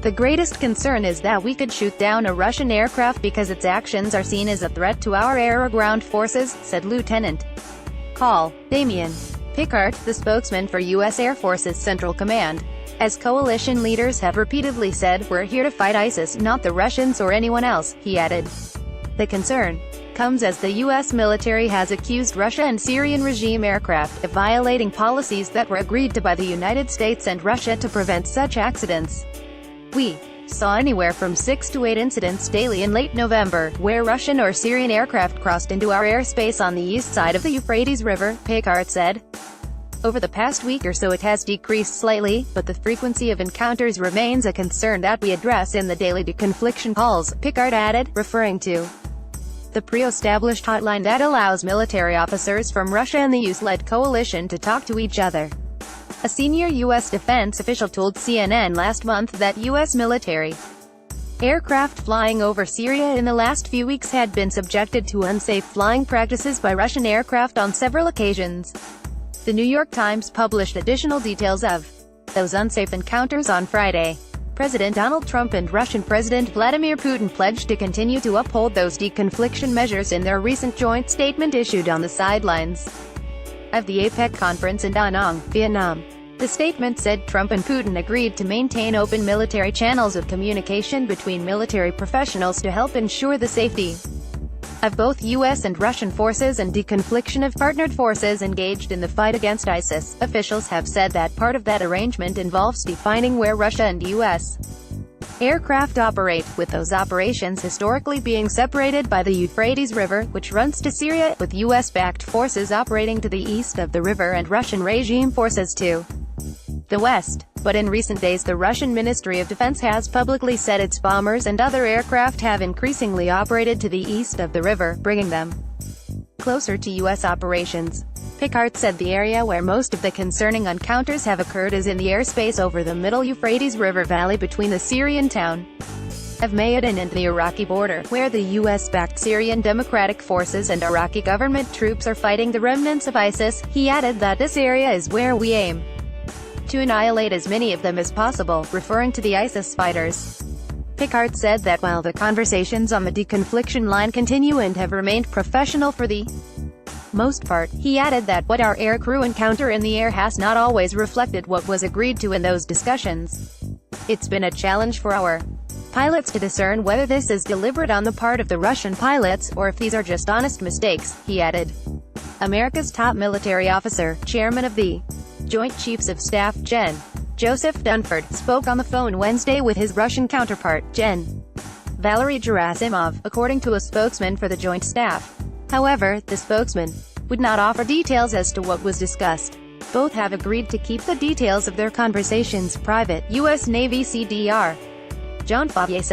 The greatest concern is that we could shoot down a Russian aircraft because its actions are seen as a threat to our air or ground forces, said Lieutenant Col. Damien Pickard, the spokesman for U.S. Air Force's Central Command. As coalition leaders have repeatedly said, we're here to fight ISIS, not the Russians or anyone else, he added. The concern comes as the U.S. military has accused Russia and Syrian regime aircraft of violating policies that were agreed to by the United States and Russia to prevent such accidents. We saw anywhere from 6 to 8 incidents daily in late November, where Russian or Syrian aircraft crossed into our airspace on the east side of the Euphrates River, Pickard said. Over the past week or so it has decreased slightly, but the frequency of encounters remains a concern that we address in the daily deconfliction calls, Pickard added, referring to the pre-established hotline that allows military officers from Russia and the US-led coalition to talk to each other. A senior U.S. defense official told CNN last month that U.S. military aircraft flying over Syria in the last few weeks had been subjected to unsafe flying practices by Russian aircraft on several occasions. The New York Times published additional details of those unsafe encounters on Friday. President Donald Trump and Russian President Vladimir Putin pledged to continue to uphold those deconfliction measures in their recent joint statement issued on the sidelines of the APEC conference in Da Nang, Vietnam. The statement said Trump and Putin agreed to maintain open military channels of communication between military professionals to help ensure the safety of both U.S. and Russian forces and deconfliction of partnered forces engaged in the fight against ISIS. Officials have said that part of that arrangement involves defining where Russia and U.S. aircraft operate, with those operations historically being separated by the Euphrates River, which runs to Syria, with U.S.-backed forces operating to the east of the river and Russian regime forces to the west. But in recent days the Russian Ministry of Defense has publicly said its bombers and other aircraft have increasingly operated to the east of the river, bringing them closer to U.S. operations. Pickard said the area where most of the concerning encounters have occurred is in the airspace over the middle Euphrates River valley between the Syrian town of Ma'aden and the Iraqi border, where the U.S.-backed Syrian Democratic Forces and Iraqi government troops are fighting the remnants of ISIS. He added that this area is where we aim to annihilate as many of them as possible, referring to the ISIS fighters. Pickard said that while the conversations on the deconfliction line continue and have remained professional for the most part, he added that what our aircrew encounter in the air has not always reflected what was agreed to in those discussions. It's been a challenge for our pilots to discern whether this is deliberate on the part of the Russian pilots, or if these are just honest mistakes, he added. America's top military officer, chairman of the Joint Chiefs of Staff, Gen. Joseph Dunford, spoke on the phone Wednesday with his Russian counterpart, Gen. Valery Gerasimov, according to a spokesman for the Joint Staff. However, the spokesman would not offer details as to what was discussed. Both have agreed to keep the details of their conversations private, U.S. Navy CDR John Favier said.